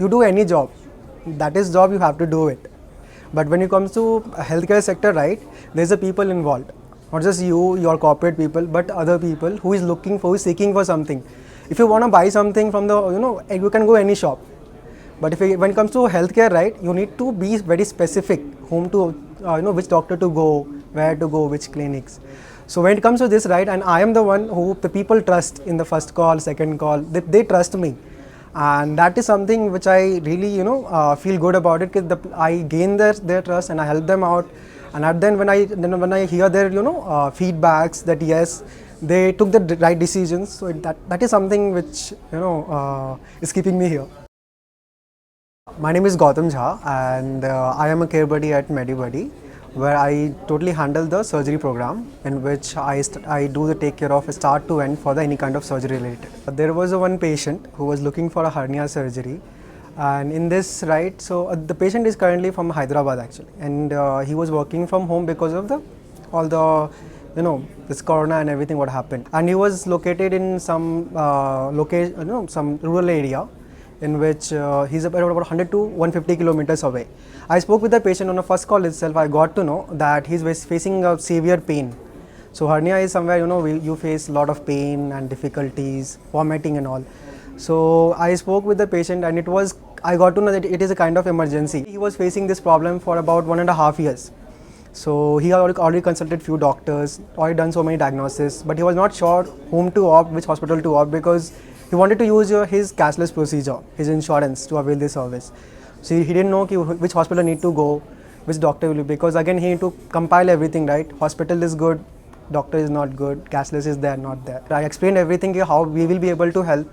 you do any job, that is job, you have to do it. But when it comes to healthcare sector, right, there's a people involved, not just you, your corporate people, but other people who is looking for, who is seeking for something. If you want to buy something from the, you can go any shop. But when it comes to healthcare, right, you need to be very specific, whom to, which doctor to go, where to go, which clinics. So when it comes to this, right, and I am the one who the people trust in the first call, second call, they trust me. And that is something which I really, feel good about it, because I gain their trust and I help them out. And then when I hear their, feedbacks that yes, they took the right decisions. So that is something which, is keeping me here. My name is Gautam Jha, and I am a care buddy at MediBuddy, where I totally handle the surgery program, in which I do the take care of start to end for any kind of surgery related. There was one patient who was looking for a hernia surgery, and in this, right, so the patient is currently from Hyderabad actually, and he was working from home because of all the this corona and everything what happened, and he was located in some location, some rural area, in which he's about 100 to 150 kilometers away. I spoke with the patient on the first call itself. I got to know that he's facing a severe pain. So hernia is somewhere, you face a lot of pain and difficulties, vomiting and all. So I spoke with the patient, and I got to know that it is a kind of emergency. He was facing this problem for about 1.5 years. So he already consulted few doctors, already done so many diagnoses, but he was not sure whom to opt, which hospital to opt, because he wanted to use his cashless procedure, his insurance, to avail this service. So he didn't know which hospital need to go, which doctor will be, because again he need to compile everything, right? Hospital is good, doctor is not good, cashless is there, not there. I explained everything, how we will be able to help.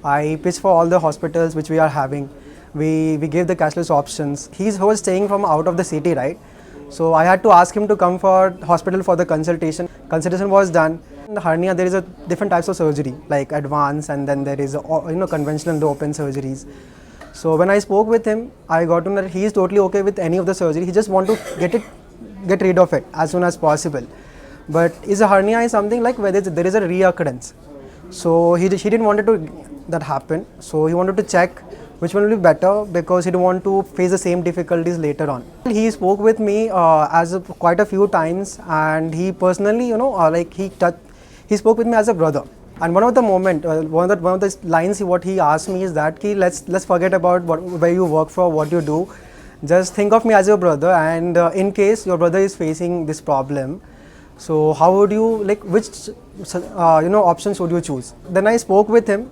I pitched for all the hospitals which we are having. We gave the cashless options. He was staying from out of the city, right? So I had to ask him to come for hospital for the consultation. Consultation was done. In the hernia, there is a different types of surgery, like advanced, and then there is conventional and open surgeries. So when I spoke with him, I got to know that he is totally okay with any of the surgery. He just want to get rid of it as soon as possible. But a hernia is something like where there is a reoccurrence. So he didn't want that happen. So he wanted to check which one will be better, because he didn't want to face the same difficulties later on. He spoke with me quite a few times, and he personally, he spoke with me as a brother. And one of the one of the lines what he asked me is that let's forget about where you work for, what you do. Just think of me as your brother, and in case your brother is facing this problem, so how would you, which options would you choose? Then I spoke with him,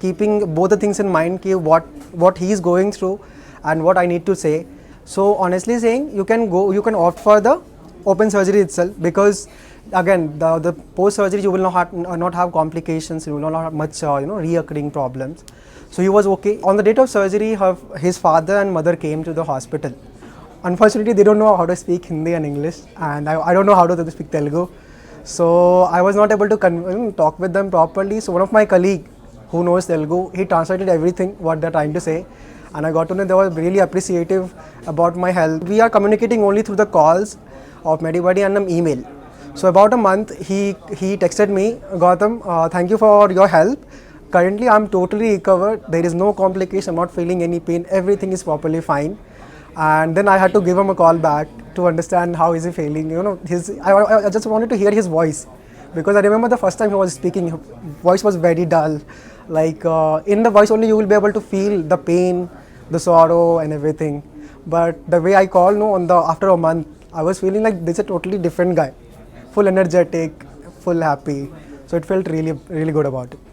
keeping both the things in mind, what he is going through and what I need to say. So honestly saying, you can opt for the open surgery itself, because again the post surgery you will not have complications, you will not have much reoccurring problems. So he was okay. On the date of surgery, his father and mother came to the hospital. Unfortunately, they don't know how to speak Hindi and English, and I don't know how to speak Telugu. So I was not able to talk with them properly. So one of my colleague who knows Telugu, he translated everything what they're trying to say, and I got to know they were really appreciative about my help. We are communicating only through the calls of MediBuddy and an email. So about a month, he texted me, Gautam, thank you for your help. Currently, I'm totally recovered. There is no complication. I'm not feeling any pain. Everything is properly fine. And then I had to give him a call back to understand how is he feeling. I just wanted to hear his voice, because I remember the first time he was speaking, his voice was very dull. In the voice only you will be able to feel the pain, the sorrow, and everything. But the way I called, after a month, I was feeling like this is a totally different guy, full energetic, full happy. So it felt really, really good about it.